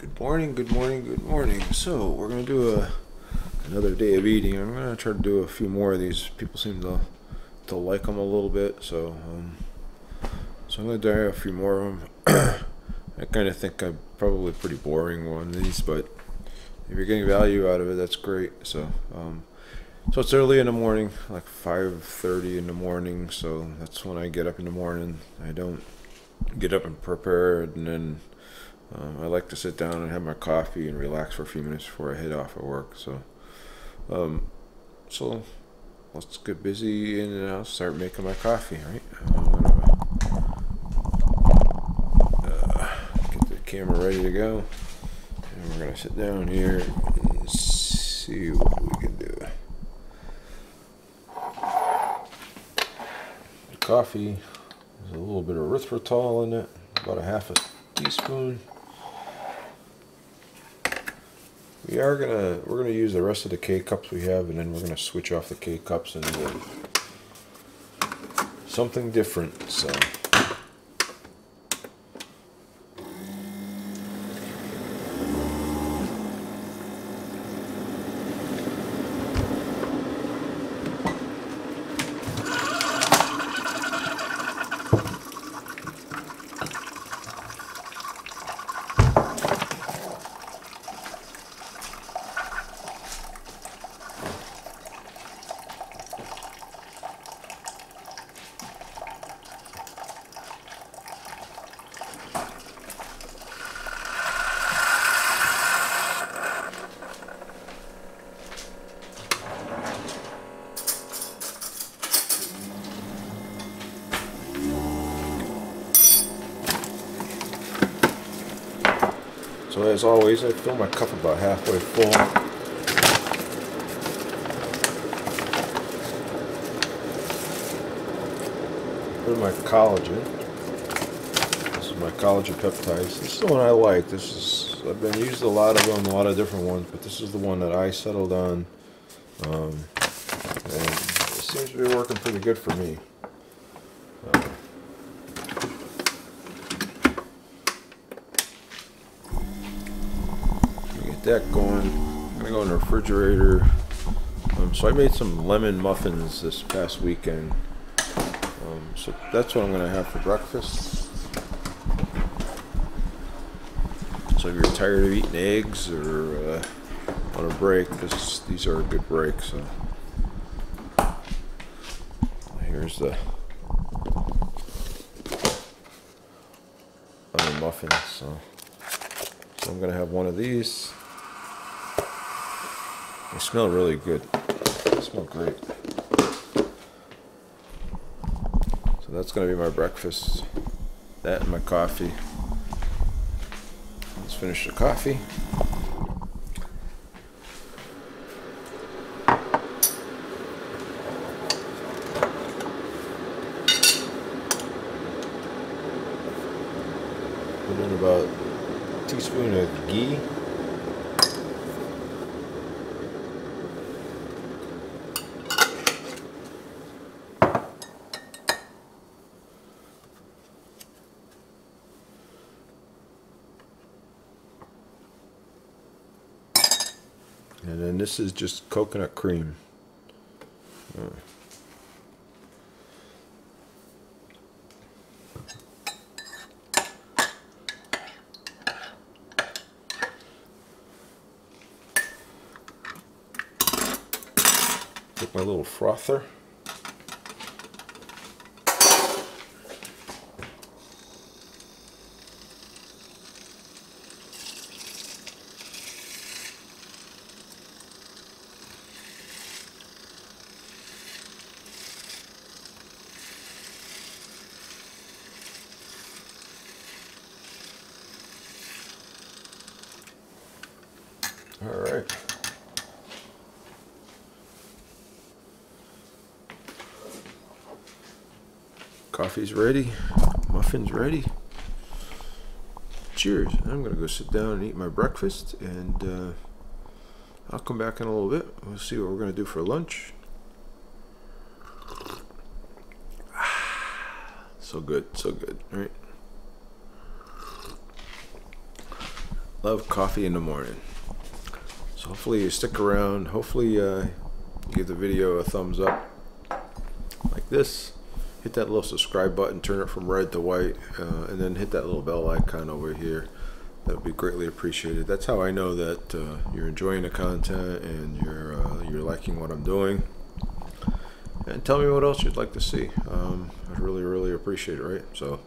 Good morning, good morning, good morning. So we're gonna do another day of eating. I'm gonna try to do a few more of these. People seem to like them a little bit, so I'm gonna do a few more of them. I kind of think I'm probably pretty boring one of these, but if you're getting value out of it, that's great. So it's early in the morning, like 5:30 in the morning. So that's when I get up in the morning. I don't get up and prepare, and then I like to sit down and have my coffee and relax for a few minutes before I head off at work. So let's get busy and I'll start making my coffee. Right? I'm gonna get the camera ready to go, and we're gonna sit down here and see what we can do. The coffee has a little bit of erythritol in it, about a half a teaspoon. We're gonna use the rest of the K-cups we have, and then we're gonna switch off the K-cups and do something different. So as always, I fill my cup about halfway full. Put in my collagen. This is my collagen peptides. This is the one I like. I've been used a lot of them, a lot of different ones, but this is the one that I settled on, and it seems to be working pretty good for me. That going. I'm gonna go in the refrigerator. So I made some lemon muffins this past weekend. So that's what I'm gonna have for breakfast. So if you're tired of eating eggs or on a break, these are a good break. So here's the lemon muffins. So I'm gonna have one of these. They smell really good. They smell great. So that's going to be my breakfast. That and my coffee. Let's finish the coffee. Put in about a teaspoon of ghee. And then this is just coconut cream. Take my little frother. All right. Coffee's ready. Muffins ready. Cheers. I'm going to go sit down and eat my breakfast, and I'll come back in a little bit. We'll see what we're going to do for lunch. So good, right? love coffee in the morning. So hopefully you stick around. Hopefully give the video a thumbs up like this. Hit that little subscribe button, turn it from red to white, and then hit that little bell icon over here. That would be greatly appreciated. That's how I know that you're enjoying the content and you're liking what I'm doing. And tell me what else you'd like to see. I'd really appreciate it, right? So,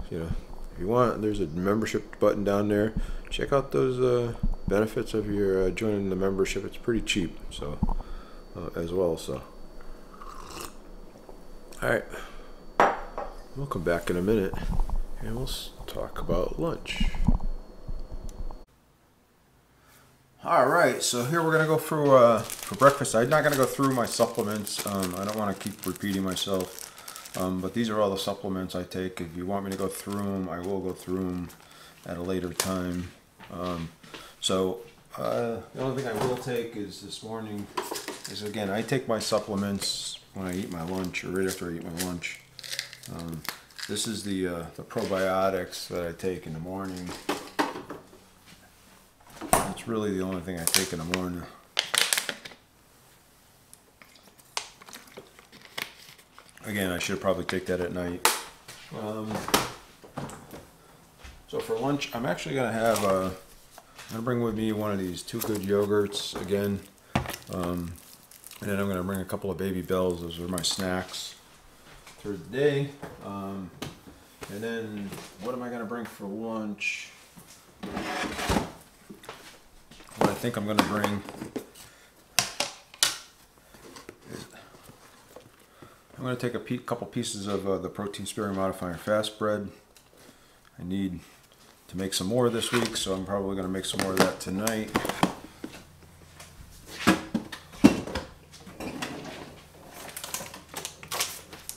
you know, if you want, there's a membership button down there. Check out those benefits of your joining the membership. It's pretty cheap, so as well. So, all right, we'll come back in a minute and we'll talk about lunch. All right, so here we're gonna go through for breakfast. I'm not gonna go through my supplements. I don't want to keep repeating myself, but these are all the supplements I take. If you want me to go through them, I will go through them at a later time. The only thing I will take is this morning is, again, I take my supplements when I eat my lunch or right after I eat my lunch. This is the probiotics that I take in the morning. It's really the only thing I take in the morning. Again, I should probably take that at night. So for lunch, I'm actually gonna have I'm gonna bring with me one of these Too Good yogurts again, and then I'm gonna bring a couple of Baby Bells. Those are my snacks for the day. And then what am I gonna bring for lunch? What I think I'm gonna bring is I'm gonna take a couple pieces of the protein sparing modifying fast bread. I need to make some more this week, so I'm probably going to make some more of that tonight.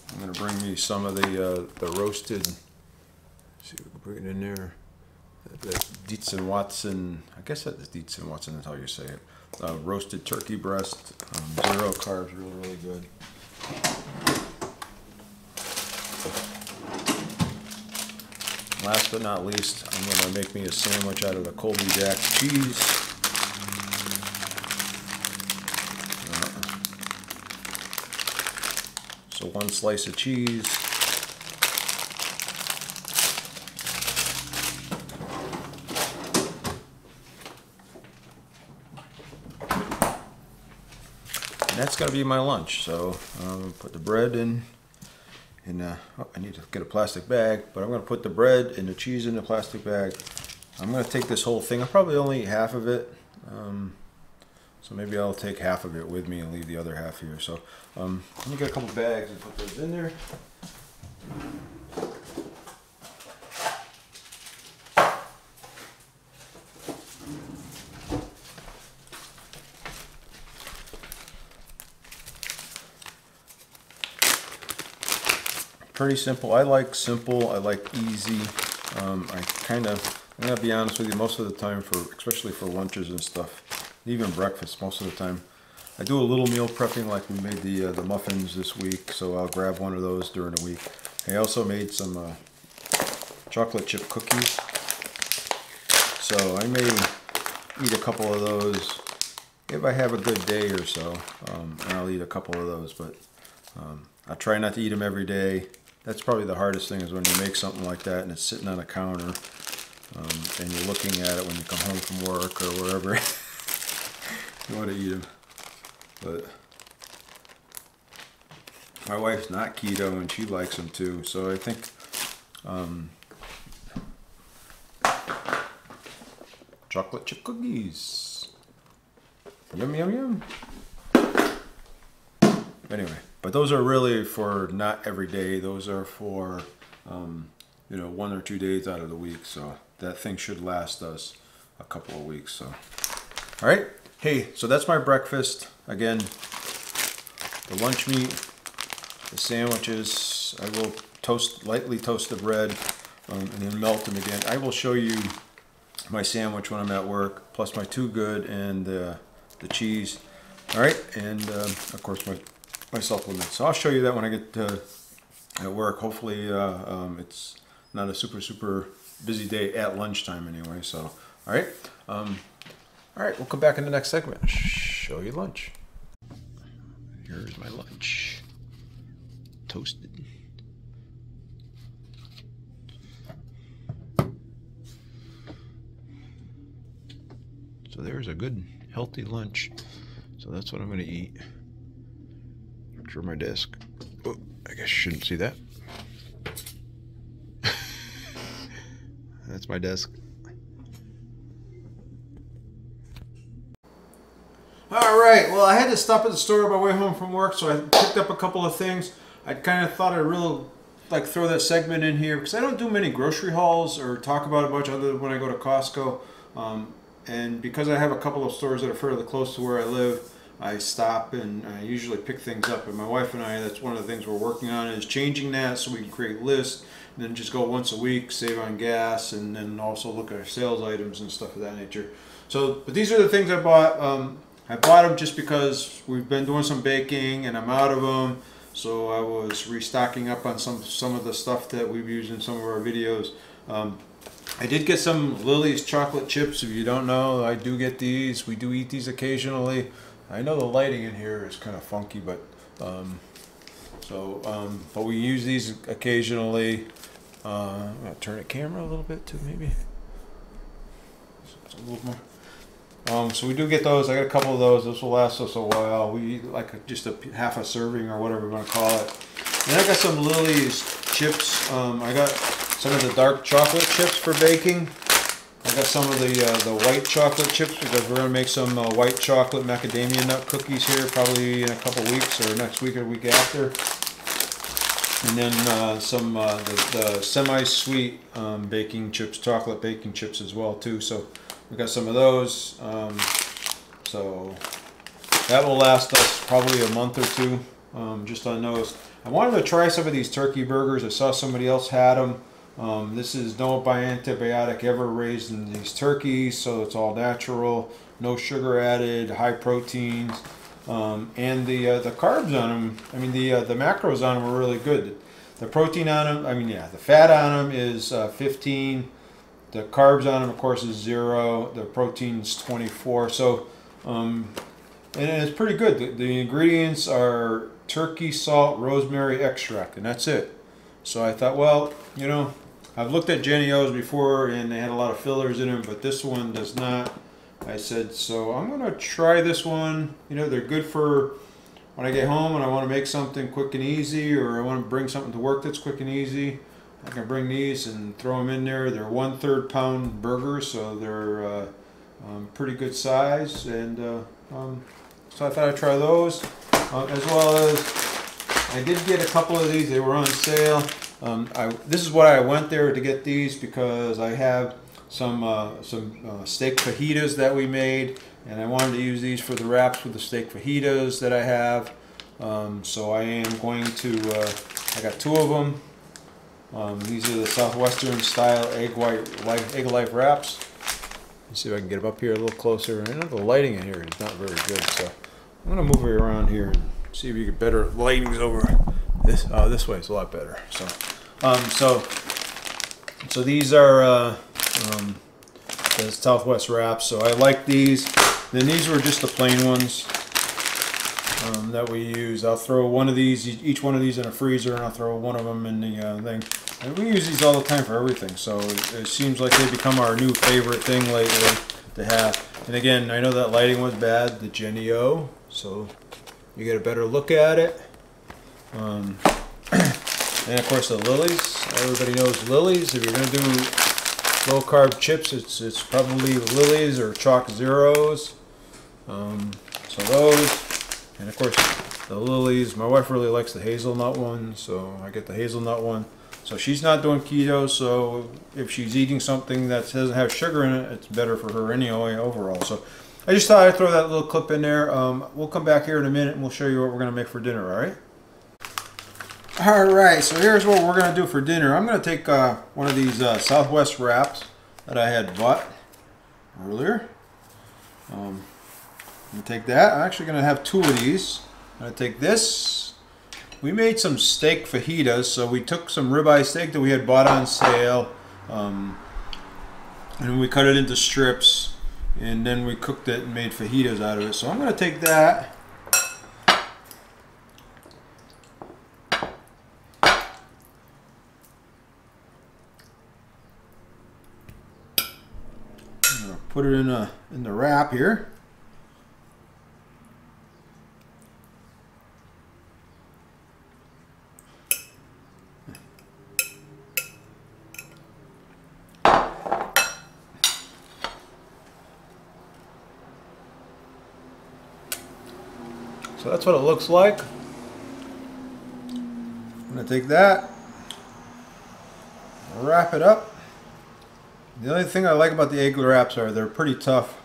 I'm going to bring me some of the roasted, let's see if we can bring it in there, the Dietz and Watson, I guess that is Dietz and Watson, that's how you say it, roasted turkey breast, 0 carbs, really good. Last but not least, I'm going to make me a sandwich out of the Colby Jack cheese. So 1 slice of cheese. And that's going to be my lunch. So put the bread in. I need to get a plastic bag, but I'm going to put the bread and the cheese in the plastic bag. I'm going to take this whole thing. I'll probably only eat half of it. So maybe I'll take half of it with me and leave the other half here. So let me get a couple bags and put those in there. Pretty simple. I like simple. I like easy. I'm gonna be honest with you, most of the time, especially for lunches and stuff, even breakfast, most of the time, I do a little meal prepping. Like we made the muffins this week, so I'll grab one of those during the week. I also made some chocolate chip cookies, so I may eat a couple of those if I have a good day or so, and I'll eat a couple of those, but I try not to eat them every day. That's probably the hardest thing, is when you make something like that and it's sitting on a counter, and you're looking at it when you come home from work or wherever. You want to eat them. But my wife's not keto and she likes them too, so I think chocolate chip cookies. Yum, yum, yum. Anyway, but those are really for not every day. Those are for, 1 or 2 days out of the week. So that thing should last us a couple of weeks. So, all right. Hey, so that's my breakfast. Again, the lunch meat, the sandwiches. I will lightly toast the bread and then melt them again. I will show you my sandwich when I'm at work, plus my Too Good and the cheese. All right, and of course my supplements. So I'll show you that when I get at work. Hopefully it's not a super busy day at lunchtime anyway. So, all right. All right, we'll come back in the next segment. Show you lunch. Here's my lunch. Toasted. So there's a good, healthy lunch. So that's what I'm going to eat. For my desk. Oh, I guess you shouldn't see that. That's my desk. All right, well, I had to stop at the store on my way home from work, so I picked up a couple of things. I kind of thought I'd really like throw that segment in here because I don't do many grocery hauls or talk about it much other than when I go to Costco. And because I have a couple of stores that are fairly close to where I live, I stop and I usually pick things up. And my wife and I, that's one of the things we're working on, is changing that so we can create lists and then just go once a week, save on gas, and then also look at our sales items and stuff of that nature. So, but these are the things I bought. I bought them just because we've been doing some baking and I'm out of them. So I was restocking up on some of the stuff that we've used in some of our videos. I did get some Lily's chocolate chips. If you don't know, I do get these. We do eat these occasionally. I know the lighting in here is kind of funky, but but we use these occasionally. I'm gonna turn the camera a little bit too, maybe. A little more. So we do get those. I got a couple of those. This will last us a while. We eat like just half a serving or whatever we want to call it. And I got some Lily's chips. I got some of the dark chocolate chips for baking. I got some of the white chocolate chips because we're going to make some white chocolate macadamia nut cookies here probably in a couple weeks, or next week or week after. And then some the semi-sweet baking chips, chocolate baking chips as well too. So we got some of those. So that will last us probably a month or two, just on those. I wanted to try some of these turkey burgers. I saw somebody else had them. This is no antibiotic ever raised in these turkeys, so it's all natural, no sugar added, high proteins, and the carbs on them. I mean the macros on them are really good. The protein on them, the fat on them is 15. The carbs on them, of course, is 0. The protein's 24. So, and it's pretty good. The ingredients are turkey, salt, rosemary extract, and that's it. So I thought, well, you know, I've looked at Jenny O's before, and they had a lot of fillers in them, but this one does not. I said, so I'm going to try this one. You know, they're good for when I get home and I want to make something quick and easy, or I want to bring something to work that's quick and easy. I can bring these and throw them in there. They're 1/3 pound burgers, so they're pretty good size. And so I thought I'd try those, as well as I did get a couple of these. They were on sale. This is what I went there to get these because I have some steak fajitas that we made, and I wanted to use these for the wraps with the steak fajitas that I have. So I am going to. I got 2 of them. These are the Southwestern style egg life wraps. Let's see if I can get them up here a little closer. I know the lighting in here is not very good, so I'm going to move it around here and see if you get better lighting over this. This way is a lot better. So these are the Southwest wraps. So I like these. Then these were just the plain ones that we use. I'll throw one of these, each one of these in a freezer, and I'll throw one of them in the thing. And we use these all the time for everything, so it seems like they become our new favorite thing lately to have. And again, I know that lighting was bad, the Jenny O, so you get a better look at it. And of course the Lily's. Everybody knows Lily's. If you're going to do low carb chips, it's probably Lily's or Chalk Zeros. So those. And of course, the Lily's. My wife really likes the hazelnut one, so I get the hazelnut one. So she's not doing keto, so if she's eating something that doesn't have sugar in it, it's better for her anyway overall. So I just thought I'd throw that little clip in there. We'll come back here in a minute and we'll show you what we're going to make for dinner, all right? All right, so here's what we're going to do for dinner. I'm going to take one of these Southwest wraps that I had bought earlier. I'm going to take that. I'm actually going to have 2 of these. I'm going to take this. We made some steak fajitas, so we took some ribeye steak that we had bought on sale. and we cut it into strips, and then we cooked it and made fajitas out of it. So I'm going to take that. I'm going to put it in the wrap here. So that's what it looks like. I'm going to take that, wrap it up. The only thing I like about the egg wraps are they're pretty tough.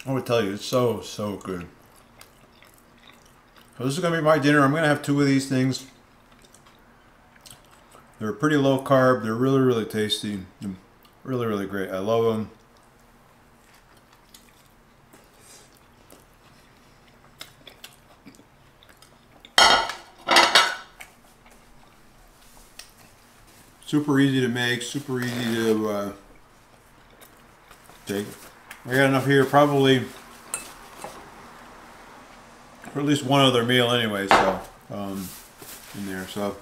I would tell you, it's so good. So this is going to be my dinner. I'm going to have 2 of these things. They're pretty low carb. They're really tasty. Really great. I love them. Super easy to make. Super easy to take. I got enough here probably for at least one other meal anyway. So in there. So.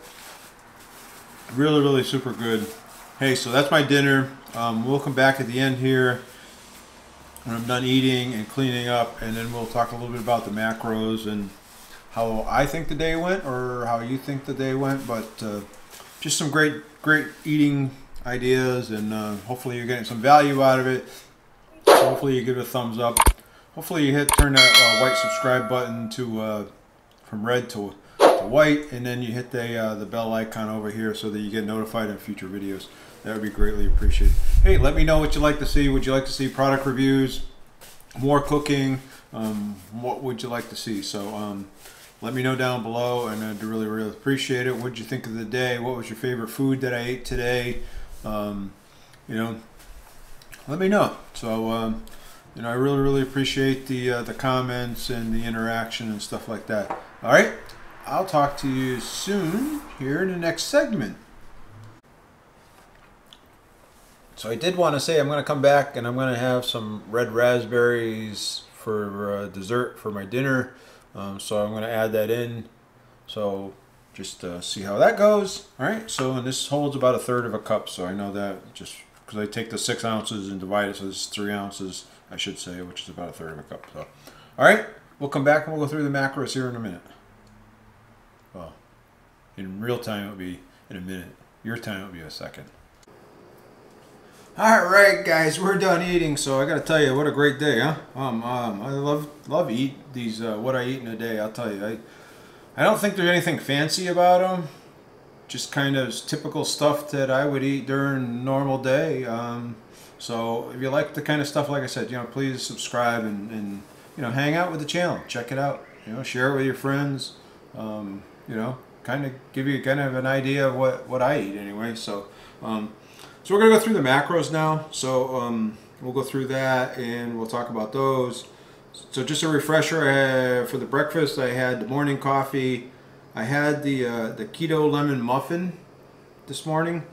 Really super good. Hey, so that's my dinner. We'll come back at the end here when I'm done eating and cleaning up, and then we'll talk a little bit about the macros and how I think the day went, or how you think the day went. But just some great eating ideas, and hopefully you're getting some value out of it. So hopefully you give it a thumbs up. Hopefully you turn that white subscribe button to from red to white, and then you hit the bell icon over here so that you get notified of future videos. That would be greatly appreciated. Hey, let me know what you'd like to see. Would you like to see product reviews, more cooking? What would you like to see? So let me know down below, and I'd really appreciate it. What did you think of the day? What was your favorite food that I ate today? You know, let me know. So you know, I really appreciate the comments and the interaction and stuff like that. All right. I'll talk to you soon here in the next segment. So I did want to say I'm going to come back and I'm going to have some red raspberries for dessert for my dinner. So I'm going to add that in. So just see how that goes. All right. So and this holds about 1/3 of a cup. So I know that just because I take the 6 ounces and divide it, so it's 3 ounces, I should say, which is about 1/3 of a cup. So all right, we'll come back and we'll go through the macros here in a minute. Well, in real time, it would be in a minute. Your time would be a second. All right, guys, we're done eating. So I got to tell you, what a great day, huh? I love eat these. What I eat in a day, I'll tell you. I don't think there's anything fancy about them. Just kind of typical stuff that I would eat during a normal day. So if you like the kind of stuff, like I said, you know, please subscribe and you know, hang out with the channel. Check it out. You know, share it with your friends. You know, kind of give you kind of an idea of what I eat anyway. So, so we're gonna go through the macros now. So we'll go through that and we'll talk about those. So just a refresher, for the breakfast I had the morning coffee. I had the keto lemon muffin this morning.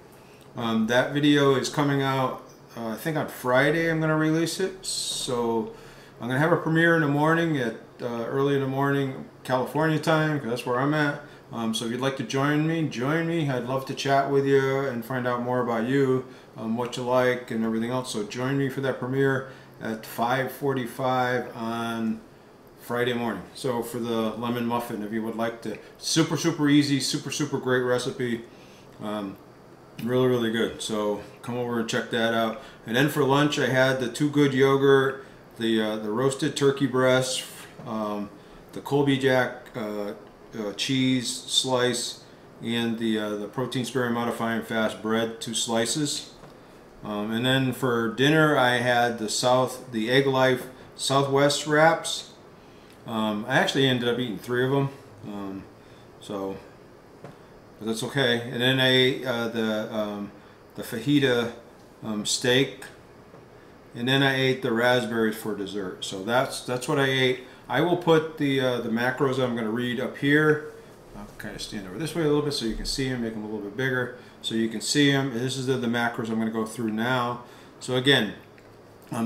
That video is coming out I think on Friday. I'm gonna release it. So I'm gonna have a premiere in the morning at early in the morning California time, because that's where I'm at. So if you'd like to join me. I'd love to chat with you and find out more about you, what you like and everything else. So join me for that premiere at 5:45 on Friday morning. So for the lemon muffin, if you would like to, super easy, super great recipe, really good. So come over and check that out. And then for lunch, I had the Too Good yogurt, the roasted turkey breast, the Colby Jack cheese slice, and the protein sparing modifying fast bread, 2 slices. And then for dinner I had the Egg Life Southwest wraps. I actually ended up eating 3 of them, so but that's okay. And then I ate the fajita steak and then I ate the raspberries for dessert. So that's what I ate. I will put the macros I'm going to read up here. I'll kind of stand over this way a little bit so you can see them, make them a little bit bigger so you can see them. And this is the macros I'm going to go through now. So again,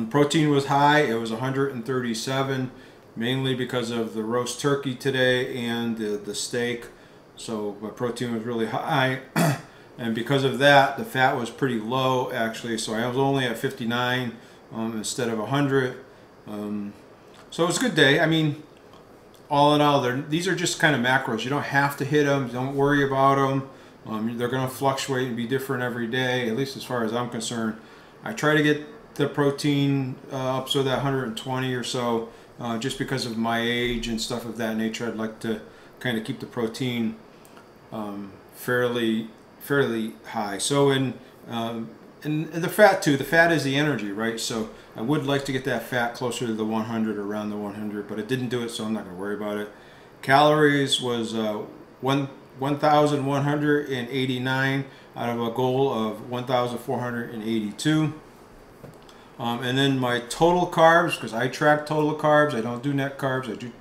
protein was high. It was 137, mainly because of the roast turkey today and the steak. So my protein was really high. And because of that, the fat was pretty low actually. So I was only at 59 instead of 100. So it was a good day. I mean, all in all, these are just kind of macros. You don't have to hit them. Don't worry about them. They're going to fluctuate and be different every day, at least as far as I'm concerned. I try to get the protein up so that 120 or so, just because of my age and stuff of that nature. I'd like to kind of keep the protein fairly high. So and the fat too. The fat is the energy, right? So I would like to get that fat closer to the 100, around the 100, but it didn't do it, so I'm not going to worry about it. Calories was 1,189 out of a goal of 1,482. And then my total carbs, because I track total carbs, I don't do net carbs. I do.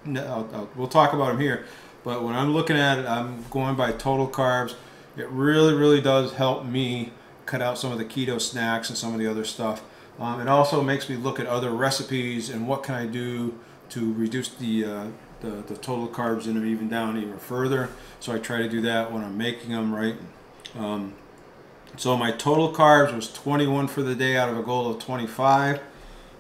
We'll talk about them here, but when I'm looking at it, I'm going by total carbs. It really does help me cut out some of the keto snacks and some of the other stuff. It also makes me look at other recipes and what can I do to reduce the total carbs in them even further. So I try to do that when I'm making them, right? So my total carbs was 21 for the day out of a goal of 25.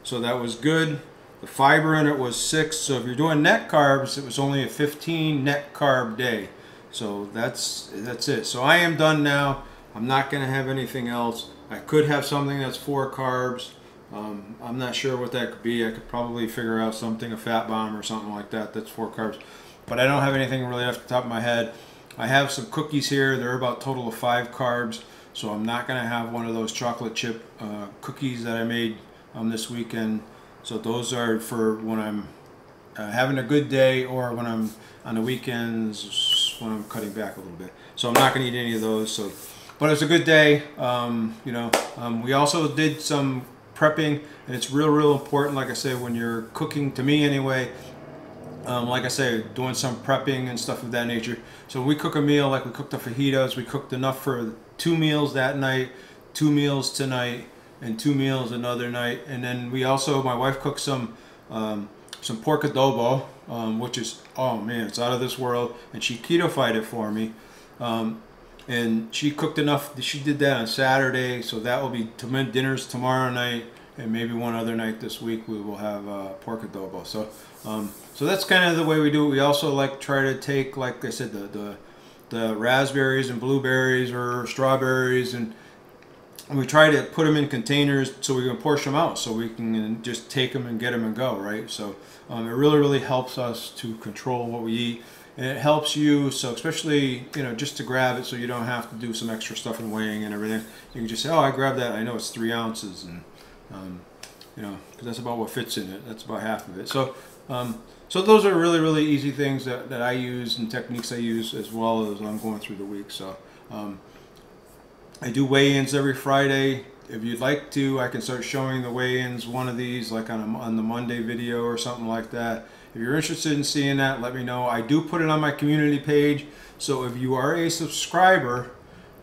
So that was good. The fiber in it was 6. So if you're doing net carbs, it was only a 15 net carb day. So that's it. So I am done now. I'm not going to have anything else. I could have something that's 4 carbs. I'm not sure what that could be. I could probably figure out something, a fat bomb or something like that, that's 4 carbs. But I don't have anything really off the top of my head. I have some cookies here. They're about total of 5 carbs. So I'm not going to have one of those chocolate chip cookies that I made this weekend. So those are for when I'm having a good day or when I'm on the weekends when I'm cutting back a little bit. So I'm not going to eat any of those. So, but it was a good day. We also did some prepping, and it's real important, like I said, when you're cooking, to me anyway, like I say, doing some prepping and stuff of that nature. So when we cook a meal, like we cooked the fajitas, we cooked enough for 2 meals that night, 2 meals tonight, and 2 meals another night. And then we also, my wife cooked some pork adobo, which is, oh man, it's out of this world, and she keto-fied it for me. And she cooked enough, she did that on Saturday, so that will be dinners tomorrow night, and maybe one other night this week we will have pork adobo. So so that's kind of the way we do it. We also try to take, like I said, the raspberries and blueberries or strawberries, and we try to put them in containers so we can portion them out, so we can just take them and get them and go, right? So it really helps us to control what we eat. And it helps you, so especially, just to grab it so you don't have to do some extra stuff and weighing and everything. You can just say, oh, I grabbed that. I know it's 3 ounces, and, because that's about what fits in it. That's about half of it. So so those are really easy things that I use and techniques I use as well as I'm going through the week. So I do weigh-ins every Friday. If you'd like to, I can start showing the weigh-ins, one of these, like on the Monday video or something like that. If you're interested in seeing that, let me know. I do put it on my community page. So if you are a subscriber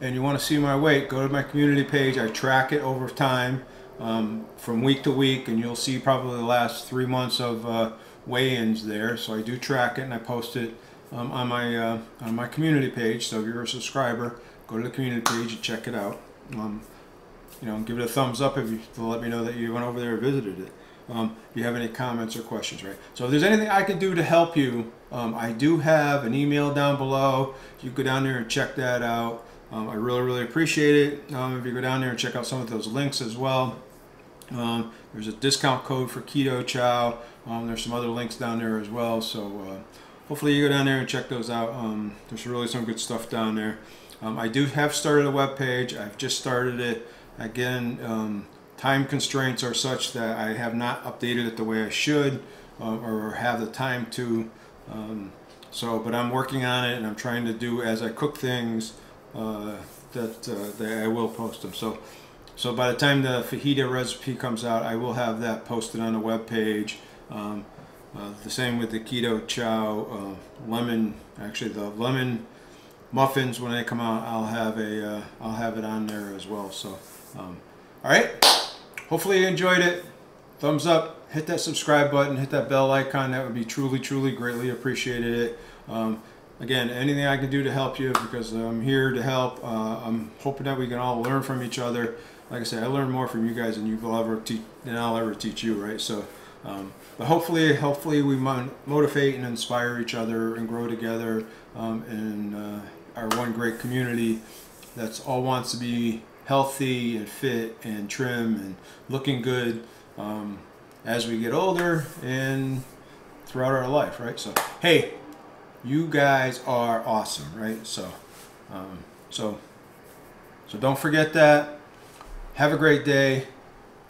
and you want to see my weight, go to my community page. I track it over time from week to week, and you'll see probably the last 3 months of weigh-ins there. So I do track it, and I post it on my community page. So if you're a subscriber, go to the community page and check it out. Give it a thumbs up if you to let me know that you went over there and visited it. If you have any comments or questions, right? So if there's anything I can do to help you, I do have an email down below. You go down there and check that out. I really appreciate it. If you go down there and check out some of those links as well. There's a discount code for Keto Chow. There's some other links down there as well. So hopefully you go down there and check those out. There's really some good stuff down there. I do have started a web page. I've just started it. Again, time constraints are such that I have not updated it the way I should or have the time to. But I'm working on it, and I'm trying to do as I cook things that I will post them. So So by the time the fajita recipe comes out, I will have that posted on the webpage. The same with the keto chow, the lemon muffins, when they come out, I'll have it on there as well. So, all right. Hopefully you enjoyed it. Thumbs up. Hit that subscribe button. Hit that bell icon. That would be truly, truly greatly appreciated. It. Again, anything I can do to help you, because I'm here to help. I'm hoping that we can all learn from each other. Like I said, I learn more from you guys than I'll ever teach you, right? So, but hopefully we motivate and inspire each other and grow together in our one great community that's all wants to be healthy and fit and trim and looking good as we get older and throughout our life, right? So, hey, you guys are awesome, right? So, so don't forget that. Have a great day.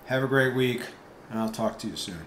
Have a great week, and I'll talk to you soon.